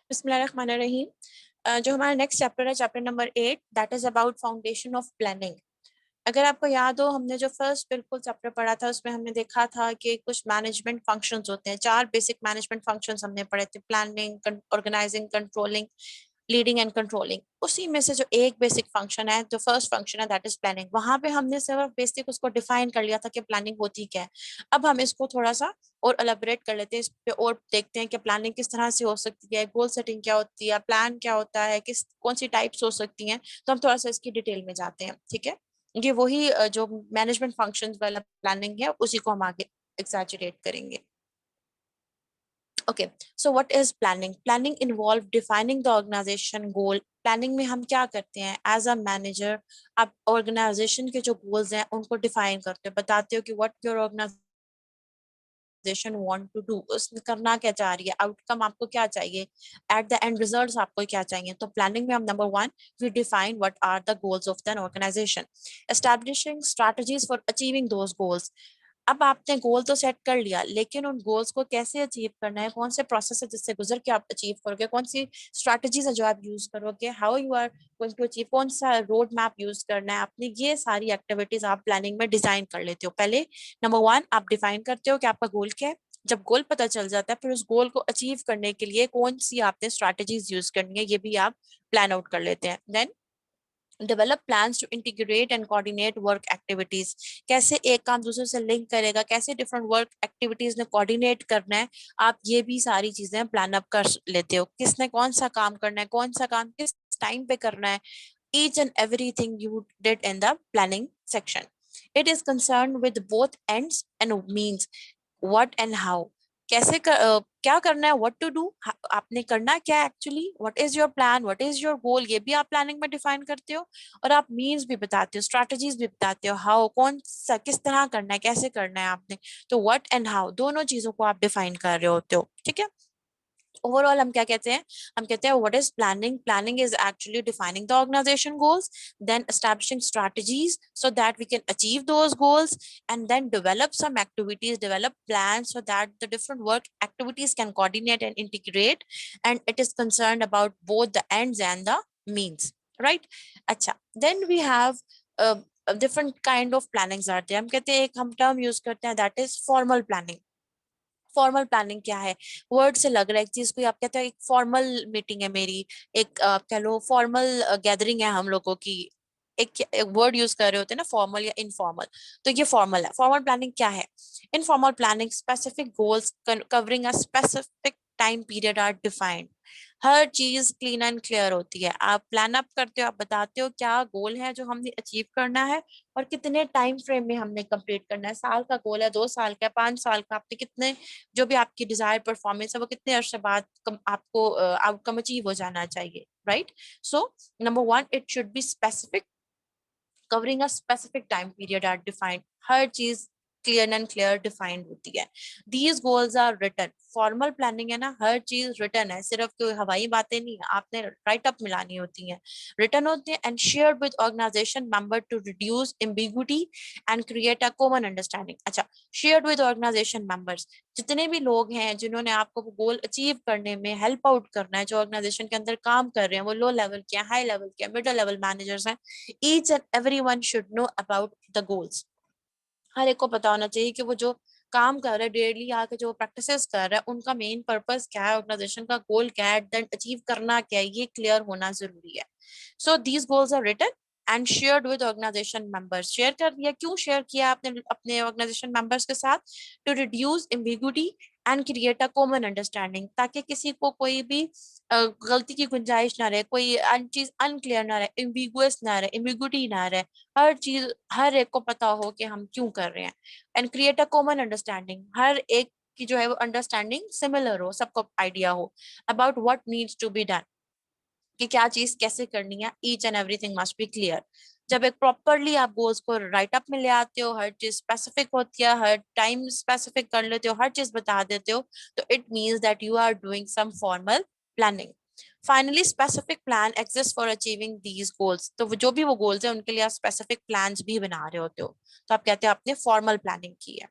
बिस्मिल्लाहिर्रहमानिर्रहीम। जो हमारा नेक्स्ट चैप्टर है, chapter number 8, that is about foundation of planning. अगर आपको याद हो, हमने जो फर्स्ट बिल्कुल चैप्टर पढ़ा था उसमें हमने देखा था कि कुछ मैनेजमेंट फंक्शंस होते हैं। 4 बेसिक मैनेजमेंट फंक्शंस हमने पढ़े थे: planning, organising, controlling, leading and controlling. उसी में से जो एक बेसिक फंक्शन है, जो फर्स्ट फंक्शन है, दैट इज प्लानिंग। वहां पे हमने सिर्फ बेसिक उसको डिफाइन कर लिया था कि प्लानिंग होती क्या है। अब हम इसको थोड़ा सा और एलाबोरेट कर लेते हैं इस पे और देखते हैं कि प्लानिंग किस तरह से हो सकती है, गोल सेटिंग क्या होती है, प्लान क्या होता है, किस कौन सी टाइप्स हो सकती हैं। तो हम थोड़ा सा इसकी डिटेल में जाते हैं, ठीक है। ये वही जो मैनेजमेंट फंक्शंस वाला प्लानिंग है, उसी को हम आगे एक्सैजरेट करेंगे। Okay, so what is planning? Planning involve defining the organization goal. Planning में हम क्या करते हैं एज अ मैनेजर? आप ऑर्गेनाइजेशन के जो गोल्स हैं उनको डिफाइन करते हो, बताते हो कि what your organisation want to do, उसने करना क्या चाह रही है, आउटकम आपको क्या चाहिए, एट द एंड रिजल्ट्स आपको क्या चाहिए। तो प्लानिंग में हम number 1 we define what are the goals of the organisation, establishing strategies for achieving those goals. अब आपने गोल तो सेट कर लिया, लेकिन उन गोल्स को कैसे अचीव करना है, कौन से प्रोसेस है जिससे गुजर के आप अचीव करोगे, कौन सी स्ट्रैटेजीज है जो आप यूज करोगे, how you are going to achieve, कौन सा रोड मैप यूज करना है आपने, ये सारी एक्टिविटीज आप प्लानिंग में डिजाइन कर लेते हो। पहले नंबर 1 आप डिफाइन करते हो कि आपका गोल क्या है। जब गोल पता चल जाता है, फिर उस गोल को अचीव करने के लिए कौन सी आपने स्ट्रैटेजीज यूज करनी है, ये भी आप प्लान आउट कर लेते हैं। Then develop plans to integrate and coordinate work activities. कैसे एक काम दूसरे से लिंक करेगा, कैसे डिफरेंट वर्क एक्टिविटीज ने कोऑर्डिनेट करना है, आप ये भी सारी चीजें प्लान अप कर लेते हो। किसने कौन सा काम करना है, कौन सा काम किस टाइम पे करना है, each and everything you did in the planning section. It is concerned with both ends and means, what and how। क्या करना है, what to do, आपने करना क्या actually, what is your plan, what is your goal, ये भी आप planning में डिफाइन करते हो। और आप मीन्स भी बताते हो, स्ट्रैटेजीज भी बताते हो, हाउ कौन सा किस तरह करना है, कैसे करना है आपने। तो व्हाट एंड हाउ दोनों चीजों को आप डिफाइन कर रहे होते हो, ठीक है। ओवरऑल हम क्या कहते हैं, हम कहते हैं what is planning? Planning is actually defining the organisation goals, then establishing strategies so that we can achieve those goals, and then develop some activities, develop plans so that the different work activities can coordinate and integrate, and it is concerned about both the ends and the means, right? अच्छा, then we have a different kind of plannings are there। हम कहते हैं, एक हम term use करते हैं, that is formal planning। Formal planning क्या है? वर्ड से लग रहा है एक चीज को, आप कहते हैं एक फॉर्मल मीटिंग है मेरी, एक आप कह लो फॉर्मल गैदरिंग है हम लोगों की। एक वर्ड यूज कर रहे होते हैं ना, फॉर्मल या इनफॉर्मल। तो ये फॉर्मल है। फॉर्मल प्लानिंग क्या है? Informal planning specific goals covering a specific time period are defined. हर चीज क्लीन एंड क्लियर होती है। आप प्लान अप करते हो, आप बताते हो क्या गोल है जो हमने अचीव करना है और कितने टाइम फ्रेम में हमने कंप्लीट करना है। साल का गोल है, 2 साल का, 5 साल का, आपने कितने, जो भी आपकी डिजायर परफॉर्मेंस है वो कितने अरसे बाद आपको आउटकम अचीव हो जाना चाहिए, right. So number 1 it should be specific, covering a specific time period are defined. हर चीज क्लियर एंड क्लियर डिफाइंड होती है। These goals are written. Formal planning है ना, हर चीज रिटन है, सिर्फ कोई हवाई बातें नहीं है, आपने राइट अप मिलानी होती हैं, रिटन होती है, and shared with organisation member to reduce ambiguity and create a common understanding. अच्छा, शेयर्ड विद ऑर्गेनाइजेशन मेंबर्स, जितने भी लोग हैं जिन्होंने आपको वो गोल अचीव करने में हेल्प आउट करना है, जो ऑर्गेनाइजेशन के अंदर काम कर रहे हैं, वो लो लेवल के, हाई लेवल के, मिडिल लेवल मैनेजर्स हैं, each and everyone should know about the goals। हर एक को पता होना चाहिए कि वो जो काम कर रहे हैं डेली आके, जो प्रैक्टिसेस कर रहा है, उनका मेन पर्पस क्या है, ऑर्गेनाइजेशन का गोल क्या है, देन अचीव करना क्या है, ये क्लियर होना जरूरी है। So these goals are written and shared with organisation members. Share कर दिया, क्यों शेयर किया आपने अपने ऑर्गेनाइजेशन मेंबर्स के साथ? To reduce ambiguity and create a common understanding, ताकि किसी को कोई भी गलती की गुंजाइश ना रहे, कोई चीज अनक्लियर ना रहे, एम्बिगुअस ना रहे, एम्बिगुइटी ना रहे। हर चीज हर एक को पता हो कि हम क्यों कर रहे हैं, and create a common understanding, हर एक की जो है वो अंडरस्टैंडिंग सिमिलर हो, सबको आइडिया हो about what needs to be done, कि क्या चीज कैसे करनी है। Each and everything must be clear. जब एक प्रॉपरली आप गोल्स को राइट अप में ले आते हो, हर चीज स्पेसिफिक होती है, हर टाइम स्पेसिफिक कर लेते हो, हर चीज बता देते हो, तो it means that you are doing some formal planning. Finally specific plan exist for achieving these goals. तो जो भी वो गोल्स है उनके लिए आप स्पेसिफिक प्लान्स भी बना रहे होते हो, तो आप कहते हो आपने फॉर्मल प्लानिंग की है।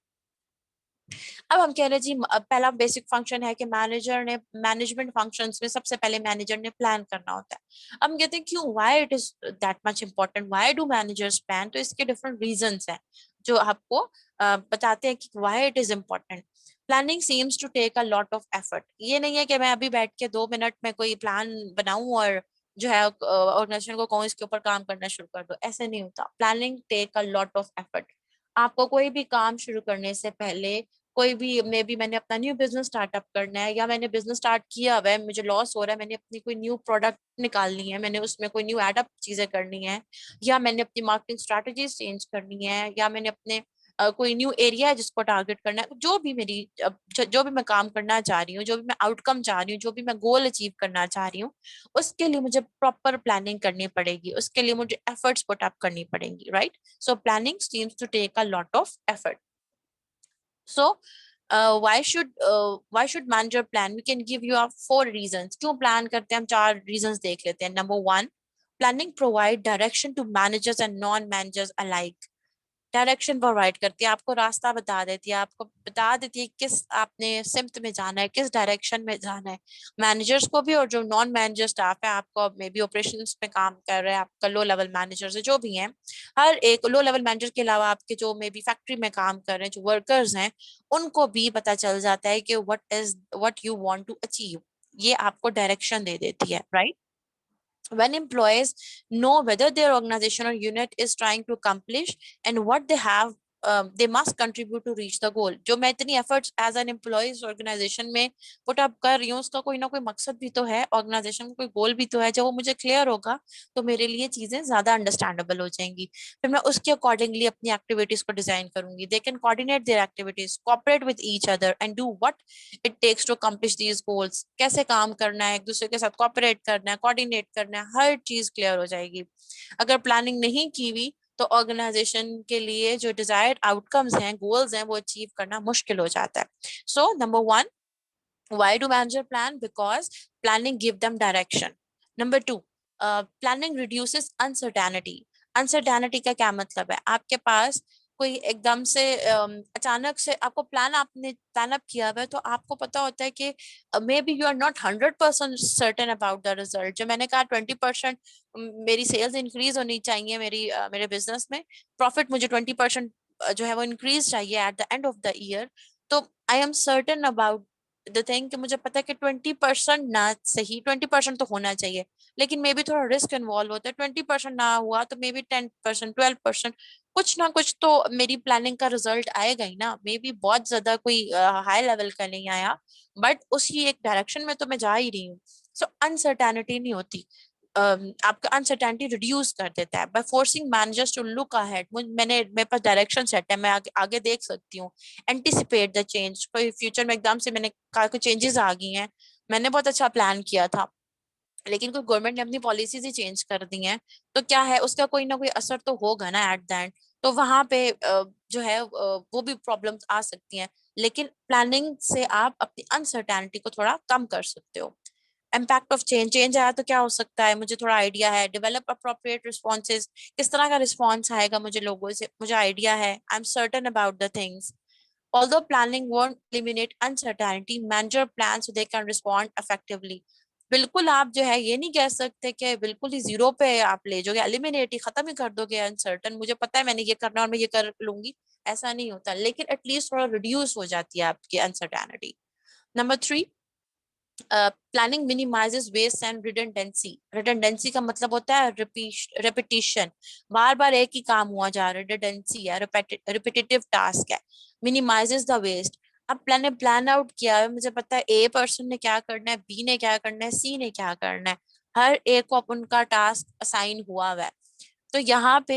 अब हम कह रहे हैं जी पहला बेसिक फंक्शन है कि मैनेजर ने मैनेजमेंट फंक्शंस में सबसे पहले मैनेजर ने प्लान करना होता है। अब हम कहते हैं क्यों, why it is that much important, why do managers plan? तो इसके डिफरेंट रीजंस हैं जो आपको बताते हैं कि why it is important. Planning seems to take a lot of effort. ये नहीं है कि मैं अभी बैठ के 2 मिनट में कोई प्लान बनाऊं और जो है ऑर्गेनाइजेशन को कहूँ इसके ऊपर काम करना शुरू कर दो, ऐसे नहीं होता। Planning take a lot of effort. आपको कोई भी काम शुरू करने से पहले, कोई भी मे बी मैंने अपना न्यू बिजनेस स्टार्टअप करना है या मैंने बिजनेस स्टार्ट किया हुआ है, मुझे लॉस हो रहा है, मैंने अपनी कोई न्यू प्रोडक्ट निकालनी है, मैंने उसमें कोई न्यू एडअप चीजें करनी है, या मैंने अपनी मार्केटिंग स्ट्रेटजीज चेंज करनी है, या मैंने अपने कोई न्यू एरिया है जिसको टारगेट करना है, जो भी मेरी जो भी मैं काम करना चाह रही हूँ, जो भी मैं आउटकम चाह रही हूँ, जो भी मैं गोल अचीव करना चाह रही हूँ, उसके लिए मुझे प्रॉपर प्लानिंग करनी पड़ेगी, उसके लिए मुझे एफर्ट्स पुट अप करनी पड़ेंगी, right? So planning seems to take a lot of effort. So, why should manager plan? We can give you 4 reasons. क्यों प्लान करते हैं हम? 4 reasons देख लेते हैं। Number 1, planning provide direction to managers and non managers alike। Direction provide करती है, आपको रास्ता बता देती है, आपको बता देती है किस आपने सिम्त में जाना है, किस डायरेक्शन में जाना है। मैनेजर्स को भी और जो नॉन मैनेजर स्टाफ है, आपको मे बी ऑपरेशंस में काम कर रहे हैं, आपका लो लेवल मैनेजर्स है, जो भी हैं, हर एक लो लेवल मैनेजर के अलावा आपके जो मे बी फैक्ट्री में काम कर रहे हैं जो वर्कर्स हैं, उनको भी पता चल जाता है कि what you want to achieve. ये आपको डायरेक्शन दे देती है, right? When employees know whether their organization or unit is trying to accomplish and what they have, they must contribute to reach the goal। जो मैं इतनी efforts as an employees organization में put up कर रही हूँ, उसका कोई ना कोई मकसद भी तो है, organization का कोई गोल भी तो है। जब वो मुझे क्लियर होगा तो मेरे लिए चीजें ज्यादा अंडरस्टैंडेबल हो जाएंगी। फिर मैं उसके अकॉर्डिंगली अपनी एक्टिविटीज को डिजाइन करूंगी। They can coordinate their activities, cooperate with each other and do what it takes to accomplish these goals. कैसे काम करना है, एक दूसरे के साथ कोऑपरेट करना है, कोऑर्डिनेट करना है, हर चीज क्लियर हो जाएगी। अगर प्लानिंग नहीं की हुई तो ऑर्गेनाइजेशन के लिए जो डिजायर्ड आउटकम्स हैं, गोल्स हैं, वो अचीव करना मुश्किल हो जाता है। सो number 1, why do manager plan? Because planning give them direction. Number 2, planning reduces uncertainty। Uncertainty का क्या मतलब है? आपके पास कोई एकदम से अचानक से आपको प्लान, आपने प्लान अप किया हुआ है, तो आपको पता होता है कि maybe you are not 100% certain about the result. जो मैंने कहा 20% मेरी सेल्स इंक्रीज होनी चाहिए, मेरे बिजनेस में प्रॉफिट मुझे 20% जो है वो इंक्रीज चाहिए at the end of the year. तो I am certain about the thing कि मुझे पता है कि 20% ना सही, 20% तो होना चाहिए, लेकिन मे बी थोड़ा रिस्क इन्वॉल्व होता है। 20% ना हुआ तो मे बी 10%, 12%, कुछ ना कुछ तो मेरी प्लानिंग का रिजल्ट आएगा ही ना। मे बी बहुत ज्यादा कोई हाई लेवल का नहीं आया, बट उसी एक डायरेक्शन में तो मैं जा ही रही हूँ। सो अनसर्टेनिटी नहीं होती। आपका अनसर्टेनिटी रिड्यूस कर देता है by forcing managers to look ahead. मेरे पास डायरेक्शन सेट है, मैं आगे देख सकती हूँ। एंटिसिपेट द चेंज, कोई फ्यूचर में एकदम से मैंने कहा कोई चेंजेस आ गई हैं, मैंने बहुत अच्छा प्लान किया था लेकिन कोई गवर्नमेंट ने अपनी पॉलिसीज ही चेंज कर दी हैं, तो क्या है, उसका कोई ना कोई असर तो होगा ना एट द एंड। तो वहां पे जो है वो भी प्रॉब्लम्स आ सकती हैं। लेकिन प्लानिंग से आप अपनी अनसर्टेनिटी को थोड़ा कम कर सकते हो। इम्पैक्ट ऑफ चेंज, चेंज आया तो क्या हो सकता है, मुझे थोड़ा आइडिया है। डेवलप अप्रोप्रिएट रिस्पॉन्सेज, किस तरह का रिस्पॉन्स आएगा मुझे लोगों से, मुझे आइडिया है। I am certain about the things. Although planning won't eliminate uncertainty, manager plans so they can respond effectively। बिल्कुल आप जो है ये नहीं कह सकते कि बिल्कुल ही जीरो पे आप ले जाओगे, एलिमिनेट ही खत्म ही कर दोगे अनसर्टन, मुझे पता है मैंने ये करना और मैं ये कर लूंगी, ऐसा नहीं होता। लेकिन एटलीस्ट थोड़ा रिड्यूस हो जाती है आपकी uncertainty. Number 3, planning minimises waste and redundancy. Redundancy का मतलब होता है रिपीटिशन, बार बार एक ही काम हुआ जा रहा है, रिडंडेंसी है, रिपीटेटिव टास्क है। Minimises the waste. अब मैंने प्लान आउट किया है, मुझे पता है ए पर्सन ने क्या करना है, बी ने क्या करना है, सी ने क्या करना है, हर एक को उनका टास्क असाइन हुआ है। तो यहाँ पे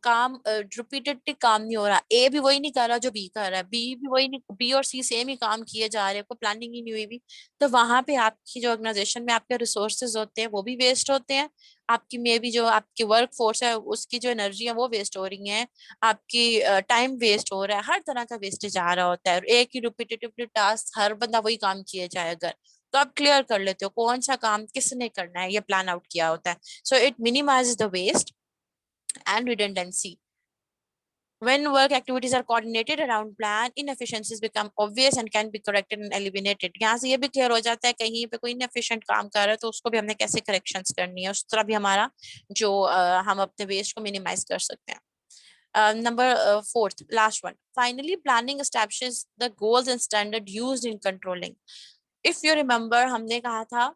काम रिपीटेडली काम नहीं हो रहा, ए भी वही नहीं कर रहा जो बी कर रहा है, बी भी वही नहीं, बी और सी सेम ही काम किए जा रहे हैं, कोई प्लानिंग ही नहीं हुई भी। तो वहां पे आपकी जो ऑर्गेनाइजेशन में आपके रिसोर्सेज होते हैं वो भी वेस्ट होते हैं, आपकी मे बी जो आपकी वर्क फोर्स है उसकी जो एनर्जी है वो वेस्ट हो रही है, आपकी टाइम वेस्ट हो रहा है, हर तरह का वेस्टेज आ रहा होता है। और एक ही रिपीटेटिवली टास्क हर बंदा वही काम किए जाए अगर, तो आप क्लियर कर लेते हो कौन सा काम किसने करना है, ये प्लान आउट किया होता है। So it minimise the waste and redundancy। When work activities are coordinated around plan, inefficiencies become obvious and can be corrected and eliminated. यहाँ से ये भी क्लियर हो जाता है कहीं पे कोई inefficient काम कर रहा है तो उसको भी हमने कैसे corrections करनी है, उस तरह भी हमारा जो हम अपने waste को minimize कर सकते हैं. Number fourth, last one. Finally, planning establishes the goals and standard used in controlling. If you remember, हमने कहा था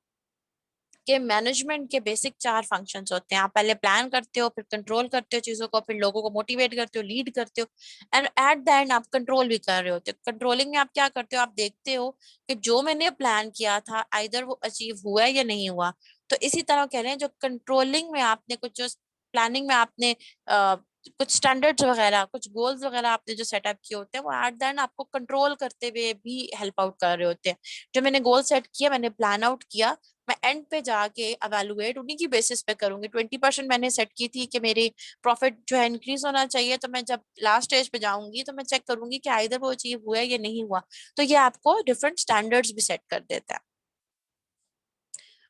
कि मैनेजमेंट के बेसिक 4 फंक्शंस होते हैं. आप पहले प्लान करते हो, फिर कंट्रोल करते हो चीजों को, फिर लोगों को मोटिवेट करते हो, लीड करते हो, एंड एट द एंड आप कंट्रोल भी कर रहे होते हो. कंट्रोलिंग में आप क्या करते हो, आप देखते हो कि जो मैंने प्लान किया था आइदर वो अचीव हुआ या नहीं हुआ. तो इसी तरह कह रहे हैं जो कंट्रोलिंग में आपने कुछ, जो प्लानिंग में आपने कुछ स्टैंडर्ड्स वगैरह, कुछ गोल्स वगैरह आपने जो सेटअप किए होते हैं वो एट द एंड आपको कंट्रोल करते हुए भी हेल्प आउट कर रहे होते हैं. जो मैंने गोल सेट किया, मैंने प्लान आउट किया, मैं एंड पे जाके अवेलुएट उन्हीं की बेसिस पे करूंगी. 20% मैंने सेट की थी कि मेरी प्रॉफिट जो है इंक्रीज होना चाहिए, तो मैं जब लास्ट स्टेज पे जाऊंगी तो मैं चेक करूंगी कि आइदर वो अचीव हुआ है या नहीं हुआ. तो ये आपको डिफरेंट स्टैंडर्ड्स भी सेट कर देता है.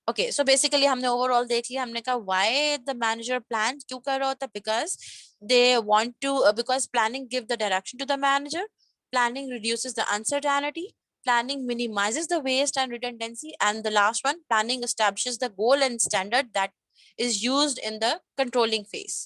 ओके, सो बेसिकली हमने ओवरऑल देख लिया. हमने कहा व्हाई द मैनेजर प्लान क्यों कर रहा होता है, because they want to, because planning give the direction to the manager, planning reduces the uncertainty, planning minimizes the waste and redundancy, and the last one, planning establishes the goal and standard that is used in the controlling phase.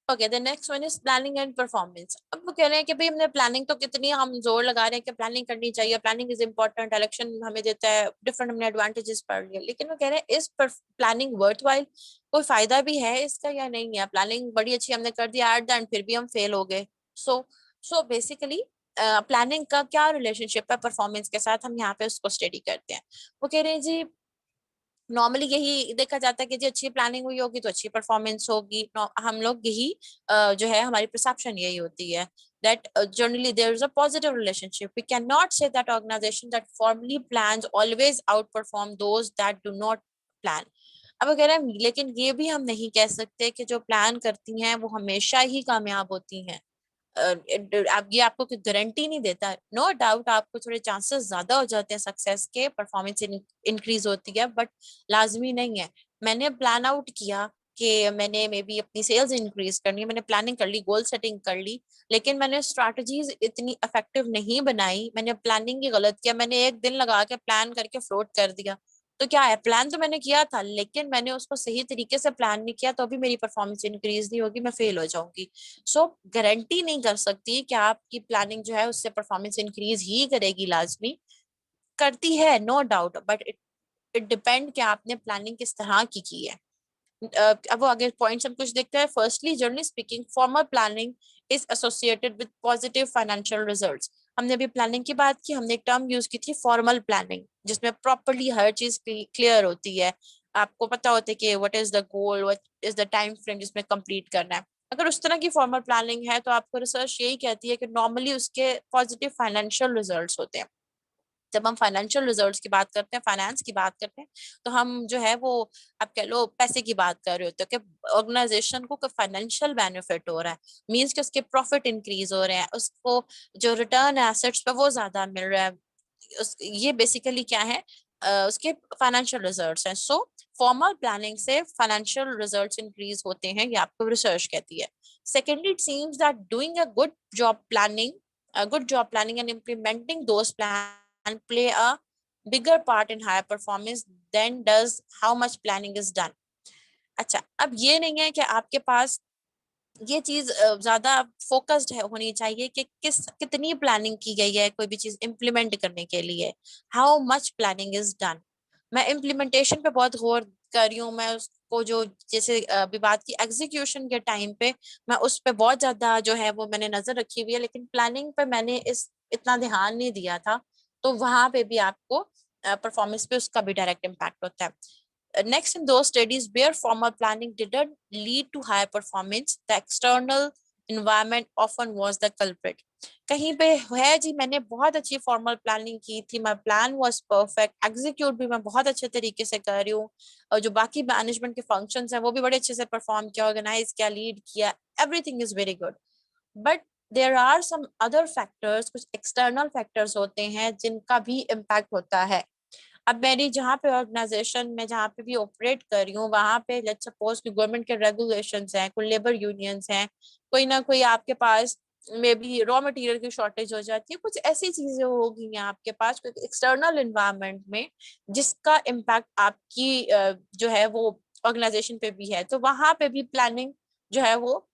Okay, the next one is planning and performance. अब वो कह रहे हैं कि भाई हमने planning तो कितनी, हम जोर लगा रहे हैं कि प्लानिंग करनी चाहिए, प्लानिंग इज इंपॉर्टेंट, इलेक्शन हमें देता है, डिफरेंट हमने एडवांटेजेस पढ़ लिए, लेकिन वो कह रहे हैं इस प्लानिंग वर्थ वाइल, कोई फायदा भी है इसका या नहीं है. प्लानिंग बड़ी अच्छी हमने कर दी एट द एंड फिर भी हम फेल हो गए. सो सो बेसिकली प्लानिंग का क्या रिलेशनशिप है परफॉर्मेंस के साथ, हम यहाँ पे उसको स्टडी करते हैं. वो कह रहे हैं जी नॉर्मली यही देखा जाता है कि जी अच्छी प्लानिंग हुई होगी तो अच्छी परफॉर्मेंस होगी. हम लोग यही जो है हमारी परसेप्शन यही होती है that generally there is a positive relationship. We cannot say that organization that formally plans always outperform those that do not plan. अब अगर हम, लेकिन ये भी हम नहीं कह सकते कि जो प्लान करती हैं वो हमेशा ही कामयाब होती हैं. अब ये आपको कोई गारंटी नहीं देता. नो डाउट आपको थोड़े चांसेस ज्यादा हो जाते हैं सक्सेस के, परफॉर्मेंस इंक्रीज होती है, बट लाजमी नहीं है. मैंने प्लान आउट किया कि मैंने मे बी अपनी सेल्स इंक्रीज करनी है, मैंने प्लानिंग कर ली, गोल सेटिंग कर ली, लेकिन मैंने स्ट्रैटेजीज इतनी इफेक्टिव नहीं बनाई, मैंने प्लानिंग ही गलत किया, मैंने एक दिन लगा के प्लान करके फ्लोट कर दिया. तो क्या है, प्लान तो मैंने किया था लेकिन मैंने उसको सही तरीके से प्लान नहीं किया, तो अभी मेरी परफॉर्मेंस इंक्रीज नहीं होगी, मैं फेल हो जाऊंगी. सो गारंटी नहीं कर सकती कि आपकी प्लानिंग जो है उससे परफॉर्मेंस इंक्रीज ही करेगी. लाजमी करती है, no doubt, but it it depend कि आपने प्लानिंग किस तरह की है. अब वो आगे पॉइंट्स हम कुछ देखते हैं. Firstly, generally speaking, formal planning is associated with positive financial results. हमने अभी प्लानिंग की बात की, हमने एक टर्म यूज की थी फॉर्मल प्लानिंग, जिसमें प्रॉपरली हर चीज क्लियर होती है, आपको पता होता है कि what is the goal, what is the time frame जिसमें कंप्लीट करना है. अगर उस तरह की फॉर्मल प्लानिंग है तो आपको रिसर्च यही कहती है कि नॉर्मली उसके पॉजिटिव फाइनेंशियल रिजल्ट्स होते हैं. जब हम फाइनेंशियल रिजल्ट्स की बात करते हैं, फाइनेंस की बात करते हैं, तो हम जो है वो, आप कह लो पैसे की बात कर रहे होते हो कि ऑर्गेनाइजेशन को फाइनेंशियल बेनिफिट हो रहा है, मींस कि उसके प्रॉफिट इंक्रीज हो रहे हैं, उसको जो रिटर्न एसेट्स पे वो ज्यादा मिल रहा है. ये बेसिकली क्या है, उसके फाइनेंशियल रिजल्ट्स हैं. सो फॉर्मल प्लानिंग से फाइनेंशियल रिजल्ट्स इंक्रीज होते हैं, ये आपको रिसर्च कहती है. Secondly, it seems that doing a good job planning, good job planning and implementing those plans play a bigger part in higher performance than does how much planning is done. अच्छा, अब ये नहीं है कि आपके पास ये चीज ज्यादा फोकस्ड है होनी चाहिए कि कितनी प्लानिंग की गई है कोई भी चीज इम्प्लीमेंट करने के लिए, how much planning is done. मैं इम्प्लीमेंटेशन पे बहुत गौर कर रही हूँ. मैं उसको जो, जैसे अभी बात की एग्जीक्यूशन के टाइम पे, मैं उस पे बहुत ज्यादा जो है वो मैंने नजर रखी हुई है, लेकिन प्लानिंग पे मैंने इस इतना ध्यान नहीं दिया था. तो वहां पे भी आपको परफॉर्मेंस पे उसका भी डायरेक्ट इम्पैक्ट होता है. Next, in those studies where formal planning didn't lead to higher performance, the external environment often was the culprit. कहीं पे है जी, मैंने बहुत अच्छी फॉर्मल प्लानिंग की थी, my plan was perfect, execute भी मैं बहुत अच्छे तरीके से कर रही हूँ, और जो बाकी मैनेजमेंट के फंक्शंस हैं वो भी बड़े अच्छे से परफॉर्म किया, ऑर्गेनाइज किया, लीड किया, everything is very good. But there are some other factors, कुछ एक्सटर्नल फैक्टर्स होते हैं जिनका भी इम्पैक्ट होता है. अब मेरी जहाँ पे ऑर्गेनाइजेशन में जहाँ पे भी ऑपरेट कर रही हूँ वहां पे लेट्स सपोज कि गवर्नमेंट के रेगुलेशंस हैं, कोई लेबर यूनियंस हैं, कोई ना कोई आपके पास में भी रॉ मटेरियल की शॉर्टेज हो जाती है, कुछ ऐसी चीजें होगी हैं आपके पास कोई एक्सटर्नल इन्वायरमेंट में जिसका इम्पैक्ट आपकी जो है वो ऑर्गेनाइजेशन पे भी है, तो वहां पे भी प्लानिंग जो है वो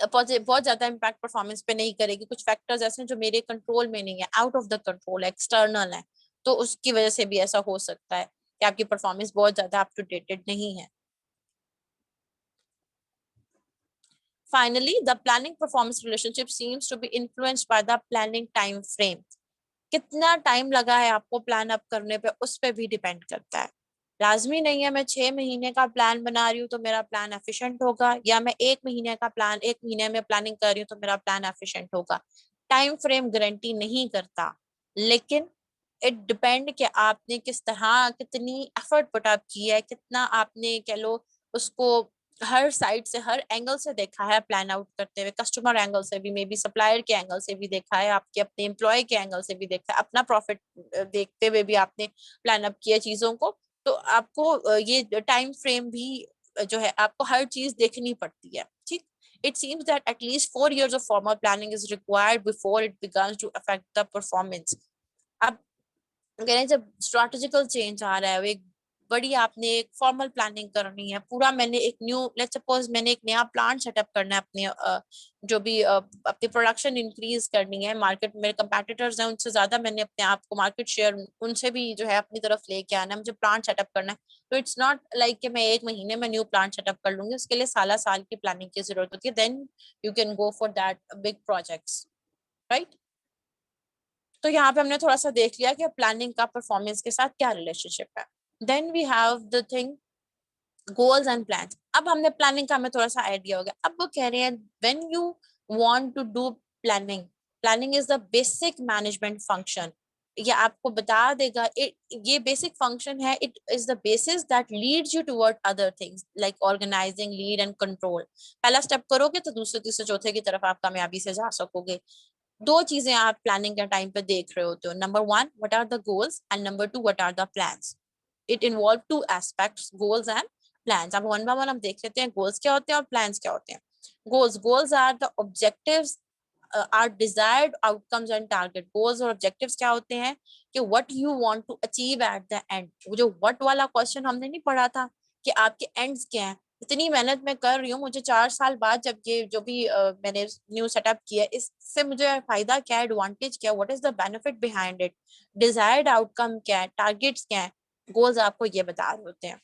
बहुत ज्यादा इम्पैक्ट परफॉर्मेंस पे नहीं करेगी। कुछ फैक्टर्स ऐसे हैं जो मेरे कंट्रोल में नहीं है, आउट ऑफ द कंट्रोल है, एक्सटर्नल है, तो उसकी वजह से भी ऐसा हो सकता है कि आपकी परफॉर्मेंस बहुत ज्यादा अप टू डेटेड नहीं है। Finally, the planning performance relationship seems to be influenced by the planning time frame. कितना टाइम लगा है आपको प्लान अप करने पे, उस पे भी डिपेंड करता है। लाजमी नहीं है मैं 6 महीने का प्लान बना रही हूँ तो मेरा प्लान एफिशिएंट होगा, या मैं 1 महीने का प्लान 1 महीने में प्लानिंग कर रही हूँ तो मेरा प्लान एफिशिएंट होगा। टाइम फ्रेम गारंटी नहीं करता, लेकिन इट डिपेंड कि आपने किस तरह कितनी एफर्ट पुट अप की है, कितना आपने कह लो उसको हर साइड से हर एंगल से देखा है प्लान आउट करते हुए, कस्टमर एंगल से भी, मे बी सप्लायर के एंगल से भी देखा है, आपके अपने एम्प्लॉय के एंगल से भी देखा है, अपना प्रॉफिट देखते हुए भी आपने प्लान अप किया चीजों को। तो आपको ये टाइम फ्रेम भी जो है आपको हर चीज देखनी पड़ती है, ठीक। It seems that at least 4 years of formal planning is required before it begins to affect the performance. अब कह रहे हैं जब स्ट्रेटेजिकल चेंज आ रहा है, एक बड़ी आपने एक फॉर्मल प्लानिंग करनी है, पूरा मैंने एक न्यू लेट्स सपोज मैंने एक नया प्लांट सेटअप करना है अपने जो भी अपनी प्रोडक्शन इंक्रीज करनी है, मार्केट मेरे कंपेटिटर्स हैं उनसे ज्यादा मैंने अपने आप को मार्केट शेयर उनसे भी जो है अपनी तरफ लेके आना है, मुझे प्लांट सेटअप करना है। तो इट्स नॉट लाइक कि मैं 1 महीने में न्यू प्लांट सेटअप कर लूंगी, उसके लिए साल साल की प्लानिंग की जरूरत होती है, then you can go for that big projects, right. तो यहाँ पे हमने थोड़ा सा देख लिया कि प्लानिंग का परफॉर्मेंस के साथ क्या रिलेशनशिप है। Then we have the thing goals and plans. अब हमने प्लानिंग का हमें थोड़ा सा आइडिया हो गया, अब वो कह रहे हैं when you want to do planning, planning is the basic management function. ये आपको बता देगा ये बेसिक फंक्शन है, it is the basis that leads you toward other things like organising, lead and control. पहला स्टेप करोगे तो दूसरे तीसरे चौथे की तरफ आप कामयाबी से जा सकोगे। दो चीजें आप प्लानिंग के टाइम पे देख रहे होते हो, number one what are the goals and number two what are the plans. It involve two aspects, goals and plans. अब वन बाय वन हम देख लेते हैं गोल्स क्या होते हैं और प्लान्स क्या होते हैं। Goals are the objectives are desired outcomes and target. Goals और ऑब्जेक्टिव्स क्या होते हैं कि what you want to achieve at the end. वो जो व्हाट वाला क्वेश्चन हमने नहीं पढ़ा था कि आपके एंड्स क्या हैं, इतनी मेहनत मैं कर रही हूँ, मुझे 4 साल बाद जब ये जो भी मैंने न्यू सेटअप किया इससे मुझे फायदा क्या है, एडवांटेज क्या है, what is the benefit behind it, desired outcome क्या है, टारगेट्स क्या है। गोल्स आपको ये बता रहे होते हैं।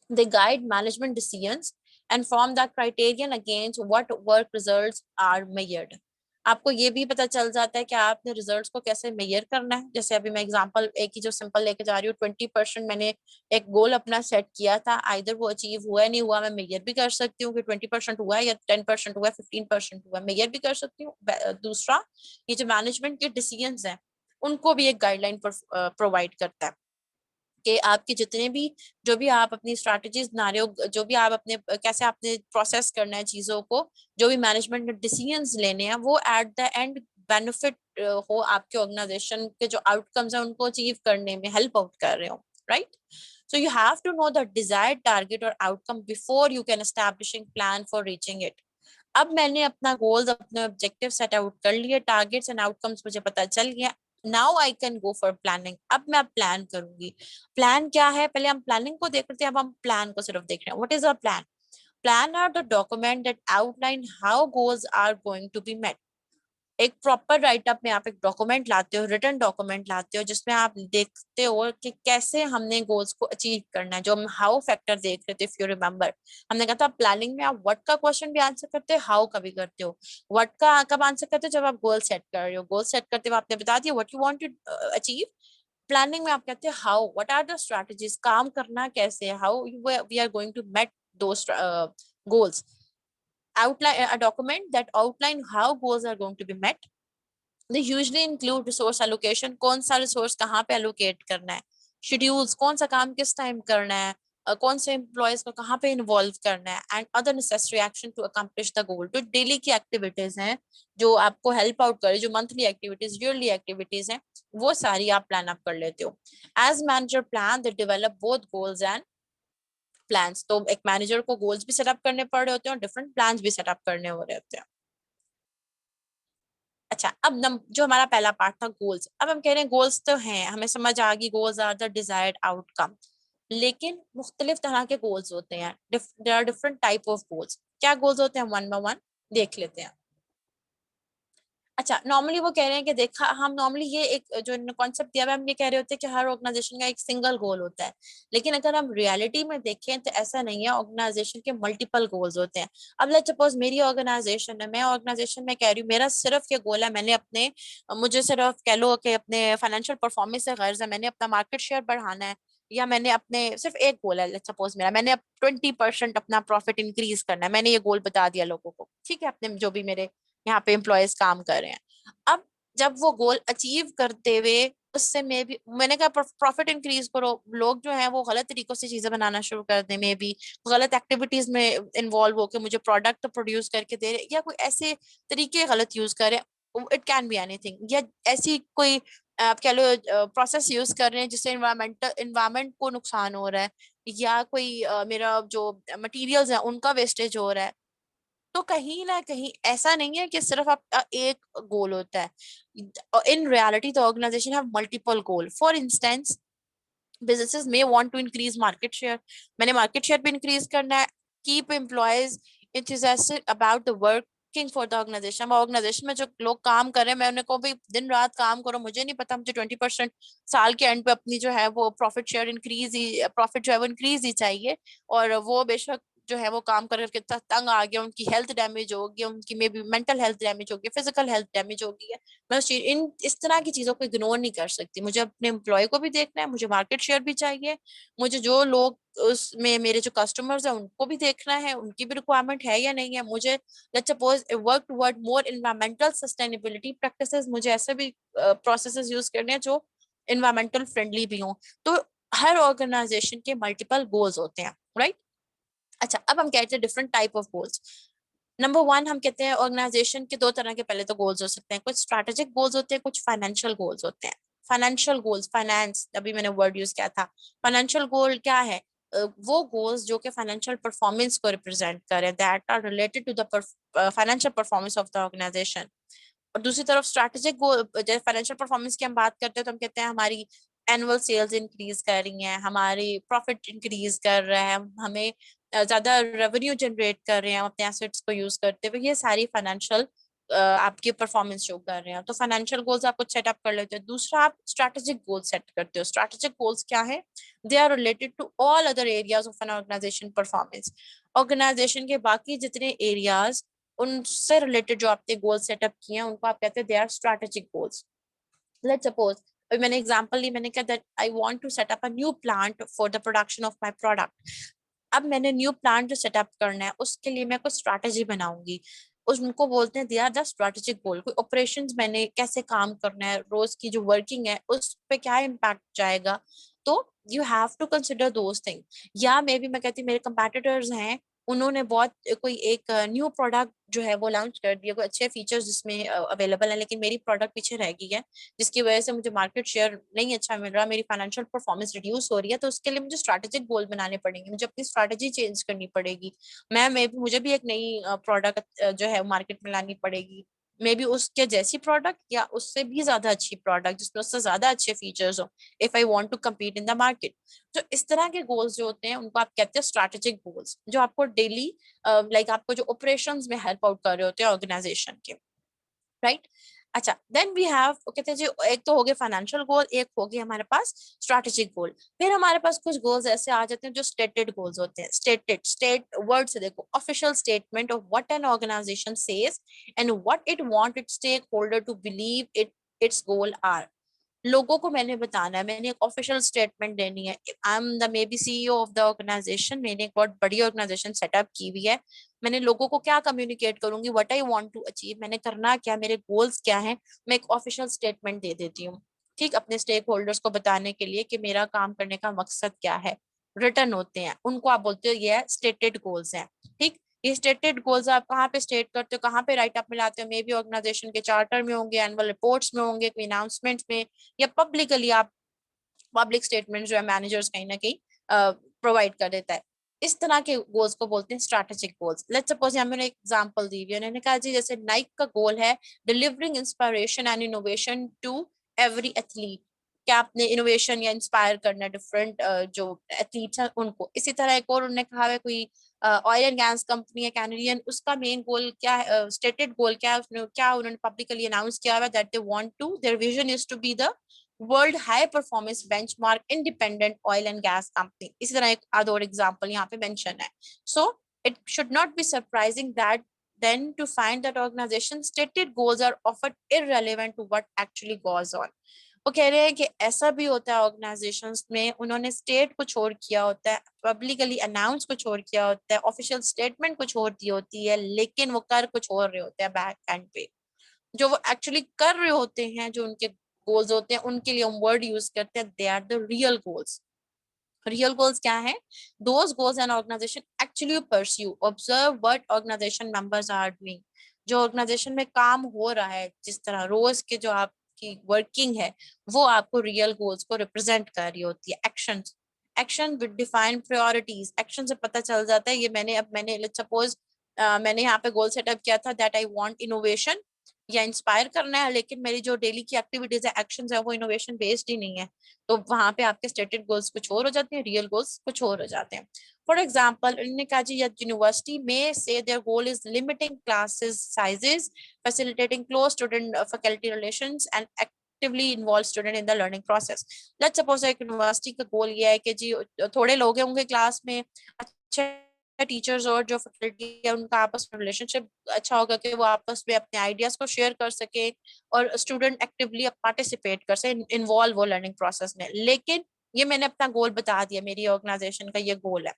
They guide management decisions and form the criterion against what work results are measured. आपको ये भी पता चल जाता है कि आपने रिजल्ट्स को कैसे मेजर करना है। जैसे अभी मैं एग्जांपल एक ही जो सिंपल लेके जा रही हूँ, 20% मैंने एक गोल अपना सेट किया था, आइदर वो अचीव हुआ नहीं हुआ, मैं मेजर भी कर सकती हूँ कि 20% हुआ है या 10% हुआ है, 15% हुआ है, मेजर भी कर सकती हूँ। दूसरा, ये जो मैनेजमेंट के डिसीजंस हैं उनको भी एक गाइडलाइन प्रोवाइड करता है कि आपके जितने भी जो भी आप अपनी स्ट्रैटेजीज बना रहे हो, जो भी आप अपने कैसे आपने प्रोसेस करना है चीजों को, जो भी मैनेजमेंट डिसीजंस लेने हैं वो एट द एंड बेनिफिट हो आपके ऑर्गेनाइजेशन के जो आउटकम्स हैं उनको अचीव करने में हेल्प आउट कर रहे हो, right. So you have to know the desired target or outcome before you can establishing plan for reaching it. अब मैंने अपना गोल्स अपने ऑब्जेक्टिव सेट आउट कर लिए, टारगेट्स एंड आउटकम्स मुझे पता चल गया, now I can go for planning. अब मैं प्लान करूंगी। प्लान क्या है, पहले हम प्लानिंग को देख रहे थे, अब हम प्लान को सिर्फ देख रहे हैं। What is a plan? Plan are the document that outline how goals are going to be met. एक प्रॉपर राइटअप में आप एक डॉक्यूमेंट लाते हो, रिटन डॉक्यूमेंट लाते हो, जिसमें आप देखते हो कि कैसे हमने गोल्स को अचीव करना है। जो हम हाउ फैक्टर देख रहे थे, इफ यू रिमेम्बर, हमने कहा था प्लानिंग में आप व्हाट का क्वेश्चन भी आंसर करते हो, हाउ का भी करते हो। व्हाट का कब आंसर करते हो? जब आप गोल सेट कर रहे हो। गोल सेट करते हुए आपने बता दिया what you want to achieve. Planning में आप कहते हैं how, what are the strategies, काम करना कैसे है, how we are going to met those goals. Outline a document that outline how goals are going to be met. They usually include resource allocation, कौन सा रिसोर्स कहाँ पे allocate करना है, शेड्यूल्स, कौन सा काम किस टाइम करना है, कौन से एम्प्लॉयज को कहाँ पे इन्वॉल्व करना है, and other necessary action to accomplish the goal. तो डेली की एक्टिविटीज हैं जो आपको हेल्प आउट करे, जो मंथली एक्टिविटीज, ईयरली एक्टिविटीज हैं, वो सारी आप प्लान अप कर लेते हो। As manager plan the develop both goals and plans. तो एक मैनेजर को गोल्स भी सेटअप करने पड़ रहे होते हैं और डिफरेंट प्लान्स भी सेटअप करने हो रहे होते हैं। अच्छा, अब जो हमारा पहला पार्ट था गोल्स, अब हम कह रहे हैं गोल्स तो हैं, हमें समझ आ गई goals are the desired outcome, लेकिन मुख्तलिफ तरह के गोल्स होते हैं, there are different type of goals. क्या गोल्स होते हैं, वन बाय वन देख लेते हैं। अच्छा, नॉर्मली वो कह रहे हैं कि देखा, हम नॉर्मली ये एक जो कॉन्सेप्ट दिया हुआ है, हम ये कह रहे होते हैं कि हर ऑर्गेनाइजेशन का एक सिंगल गोल होता है, लेकिन अगर हम रियलिटी में देखें तो ऐसा नहीं है, ऑर्गेनाइजेशन के मल्टीपल गोल्स होते हैं। अब लेट्स सपोज मेरी ऑर्गेनाइजेशन है, मैं ऑर्गेनाइजेशन में कह रही हूँ मेरा सिर्फ ये गोल है, मैंने अपने, मुझे सिर्फ कह लो कि अपने फाइनेंशियल परफॉर्मेंस से गर्ज है, मैंने अपना मार्केट शेयर बढ़ाना है, या मैंने अपने सिर्फ एक गोल है, लेट्स सपोज मेरा, मैंने अब 20% अपना प्रॉफिट इंक्रीज करना है, मैंने ये गोल बता दिया लोगों को, ठीक है, अपने जो भी मेरे यहाँ पे एम्प्लॉयज काम कर रहे हैं। अब जब वो गोल अचीव करते हुए, उससे मैं भी, मैंने कहा प्रॉफिट इंक्रीज करो, लोग जो है वो गलत तरीकों से चीजें बनाना शुरू कर दें, मे बी गलत एक्टिविटीज में इन्वॉल्व होकर मुझे प्रोडक्ट प्रोड्यूस करके दे रहे, या कोई ऐसे तरीके गलत यूज करें, इट कैन बी एनीथिंग, या ऐसी कोई आप कह लो प्रोसेस यूज कर रहे हैं जिससे इन्वायरमेंट को नुकसान हो रहा है, या कोई मेरा जो मटेरियल्स है उनका वेस्टेज हो रहा है। तो कहीं ना कहीं ऐसा नहीं है कि सिर्फ आपका एक गोल होता है, in reality the organization have multiple goal. For instance, businesses may want to increase market share, मैंने मार्केट शेयर भी इंक्रीज करना है, keep employees enthusiastic about the working for the organization। Organization में जो लोग काम कर रहे हैं, मैं उन्हें कहूँ भाई दिन रात काम करो, मुझे नहीं पता, मुझे 20% साल के एंड पे अपनी जो है वो प्रॉफिट शेयर इंक्रीज ही, प्रॉफिट जो है वो इंक्रीज ही चाहिए। और वो बेशक जो है वो काम कर करके तंग आ गया, उनकी हेल्थ डैमेज होगी, उनकी may be mental health damage होगी, फिजिकल हेल्थ डैमेज होगी है, मैं उस चीज, इन इस तरह की चीजों को इग्नोर नहीं कर सकती, मुझे अपने एम्प्लॉय को भी देखना है, मुझे मार्केट शेयर भी चाहिए, मुझे जो लोग उसमें मेरे जो कस्टमर्स हैं उनको भी देखना है, उनकी भी रिक्वायरमेंट है या नहीं है, मुझे let's suppose work toward more environmental sustainability practices, मुझे ऐसे भी प्रोसेसेस यूज करने हैं जो इन्वायरमेंटल फ्रेंडली भी हों। तो हर ऑर्गेनाइजेशन के मल्टीपल गोल्स होते हैं, राइट। अच्छा, अब हम कहते हैं different type of goals. Number one, हम कहते हैं ऑर्गेनाइजेशन के दो तरह के पहले तो गोल्स हो सकते हैं, कुछ स्ट्रैटेजिक गोल्स होते हैं, कुछ फाइनेंशियल गोल्स होते हैं। फाइनेंशियल गोल्स, फाइनेंस, अभी मैंने वर्ड यूज किया था। फाइनेंशियल गोल क्या है, वो गोल्स जो कि फाइनेंशियल परफॉर्मेंस को रिप्रेजेंट करें, that are related to the financial performance of the organization. और दूसरी तरफ स्ट्रैटेजिक गोल, जैसे फाइनेंशियल परफॉर्मेंस की हम बात करते हैं तो हम कहते हैं हमारी एनुअल सेल्स इंक्रीज कर रही हैं, हमारी प्रॉफिट इंक्रीज कर रहा है, हमें ज्यादा रेवेन्यू जनरेट कर रहे हैं हम अपने एसेट्स को यूज करते हुए, ये सारी फाइनेंशियल आपकी परफॉर्मेंस शो कर रहे हैं, तो फाइनेंशियल गोल्स आप कुछ सेटअप कर लेते हो। दूसरा, आप स्ट्रैटेजिक गोल्स सेट करते हो। स्ट्रैटेजिक गोल्स क्या है, they are related to all other areas of an organization performance. Organization के बाकी जितने एरियाज, उनसे रिलेटेड जो आपने गोल सेटअप किए हैं उनको आप कहते हैं they are strategic goals. Let's suppose, अभी मैंने एग्जांपल ली, मैंने कहा that I want to set up a new plant for the production of my product. अब मैंने न्यू प्लांट जो सेटअप करना है उसके लिए मैं कुछ स्ट्रैटेजी बनाऊंगी, उनको बोलते हैं दे आर द स्ट्रैटेजिक गोल। कोई ऑपरेशंस मैंने कैसे काम करना है, रोज की जो वर्किंग है उस पे क्या इम्पैक्ट जाएगा, तो you have to consider those thing. या मे बी मैं कहती हूँ मेरे कंपेटिटर्स हैं, उन्होंने बहुत कोई एक न्यू प्रोडक्ट जो है वो लॉन्च कर दिया, कोई अच्छे फीचर्स जिसमें अवेलेबल है, लेकिन मेरी प्रोडक्ट पीछे रह गई है, जिसकी वजह से मुझे मार्केट शेयर नहीं अच्छा मिल रहा, मेरी फाइनेंशियल परफॉर्मेंस रिड्यूस हो रही है, तो उसके लिए मुझे स्ट्रैटेजिक गोल बनाने पड़ेंगे, मुझे अपनी स्ट्रैटेजी चेंज करनी पड़ेगी। मुझे भी एक नई प्रोडक्ट जो है मार्केट में लानी पड़ेगी, मे बी उसके जैसी प्रोडक्ट या उससे भी ज्यादा अच्छी प्रोडक्ट जिसमें उससे ज्यादा अच्छे फीचर्स हो, if I want to compete in the market. तो इस तरह के गोल्स जो होते हैं उनको आप कहते हैं स्ट्रैटेजिक गोल्स, जो आपको डेली लाइक आपको जो ऑपरेशंस में हेल्प आउट कर रहे होते हैं ऑर्गेनाइजेशन के, राइट। अच्छा, देन वी हैव, कहते हैं जी, एक तो हो गए फाइनेंशियल गोल, एक हो गए हमारे पास स्ट्रैटेजिक गोल। फिर हमारे पास कुछ गोल्स ऐसे आ जाते हैं जो स्टेटेड गोल्स होते हैं। स्टेट वर्ड से देखो, official statement of what an organization says and what it want its stakeholder to believe it its goal are. लोगों को मैंने बताना है, मैंने एक ऑफिशियल स्टेटमेंट देनी है, I am the maybe CEO of the organization, मैंने एक बहुत बड़ी ऑर्गेनाइजेशन सेटअप की हुई है, मैंने लोगों को क्या कम्युनिकेट करूंगी, what I want to achieve, मैंने करना क्या, मेरे गोल्स क्या हैं, मैं एक ऑफिशियल स्टेटमेंट दे देती हूँ, ठीक, अपने स्टेक होल्डर्स को बताने के लिए कि मेरा काम करने का मकसद क्या है। रिटर्न होते हैं, उनको आप बोलते हो ये स्टेटेड गोल्स हैं। ठीक, ये स्टेटेड गोल्स आप कहाँ पे स्टेट करते हो, कहाँ पे राइट अप में लाते हो? मे बी ऑर्गेनाइजेशन के चार्टर में होंगे, एनुअल रिपोर्ट्स में होंगे, कोई अनाउंसमेंट्स में, या पब्लिकली आप पब्लिक स्टेटमेंट जो है मैनेजर्स कहीं ना कहीं प्रोवाइड कर देता है। इस तरह के गोल्स को बोलते हैं स्ट्रैटेजिक गोल्स। लेट्स सपोज यहाँ मैंने एग्जांपल दी हुई है, उन्होंने कहा जी जैसे नाइक का गोल है delivering inspiration and innovation to every athlete, क्या आपने इनोवेशन या इंस्पायर करना डिफरेंट जो एथलीट्स हैं उनको। इसी तरह एक और उन्होंने कहा है कोई ऑयल एंड गैस कंपनी है कैनेडियन, उसका मेन गोल क्या है, स्टेटेड गोल क्या है, उसने क्या उन्होंने पब्लिकली अनाउंस किया हुआ that they want to, their vision is to be the world high performance benchmark independent oil and gas company. इसी तरह एक आध और एग्जांपल यहाँ पे मेंशन है। So it should not be surprising that then to find that organization's stated goals are often irrelevant to what actually goes on। वो कह रहे हैं कि ऐसा भी होता है ऑर्गेनाइजेशंस में, उन्होंने स्टेट को छोड़ किया होता है, पब्लिकली अनाउंस को छोड़ किया होता है, ऑफिशियल स्टेटमेंट को छोड़ दी होती है, लेकिन वो कर कुछ और रहे होते हैं बैक एंड पे। जो वो एक्चुअली कर रहे होते हैं, जो उनके गोल्स होते हैं, उनके लिए हम वर्ड यूज करते हैं, they are the real goals. Real goals क्या है? Those goals an organization actually pursue, observe what organization members are doing. जो ऑर्गेनाइजेशन में काम हो रहा है, जिस तरह रोज के जो आपकी वर्किंग है, वो आपको रियल गोल्स को रिप्रेजेंट कर रही होती है। Actions, action with defined priorities, action से पता चल जाता है। ये मैंने लेट्स सपोज मैंने यहाँ पे गोल सेटअप किया था दैट आई वांट इनोवेशन या इंस्पायर करना है, लेकिन मेरी जो डेली की एक्टिविटीज है, एक्शंस है, वो इनोवेशन बेस्ड ही नहीं है, तो वहां पे आपके स्टेटेड गोल्स कुछ और हो जाते हैं, रियल गोल्स कुछ और हो जाते हैं। फॉर एग्जाम्पल उन्होंने कहा जी यूनिवर्सिटी में से there goal is limiting classes sizes, facilitating close student faculty relations and actively involve student in the learning process. Let's suppose एक यूनिवर्सिटी का गोल ये है कि जी थोड़े लोग होंगे क्लास में, अच्छे टीचर्स और जो फैकल्टी है उनका आपस में रिलेशनशिप अच्छा होगा कि वो आपस में अपने आइडियाज को शेयर कर सके और स्टूडेंट एक्टिवली पार्टिसिपेट कर सके, इन्वॉल्व हो लर्निंग प्रोसेस में। लेकिन ये मैंने अपना गोल बता दिया, मेरी ऑर्गेनाइजेशन का ये गोल है,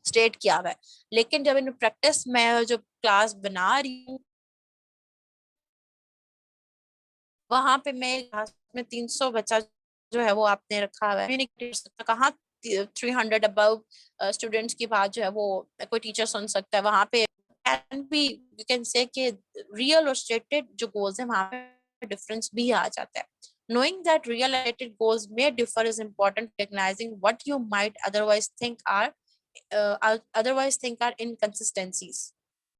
स्टेट किया हुआ है, लेकिन जब इन प्रैक्टिस में जो क्लास बना रही हूँ, वहां पे मैं क्लास में 300 बच्चा जो है वो आपने रखा हुआ है, मैं नहीं कर सकता, कहाँ 300 अबव स्टूडेंट्स की बात जो है वो कोई टीचर सुन सकता है वहां पे। Can be, you can say कि रियल और स्टेटेड जो गोल्स है वहां पे डिफरेंस भी आ जाता है। Knowing that real related goals may differ is important, recognizing what you might otherwise think are inconsistencies।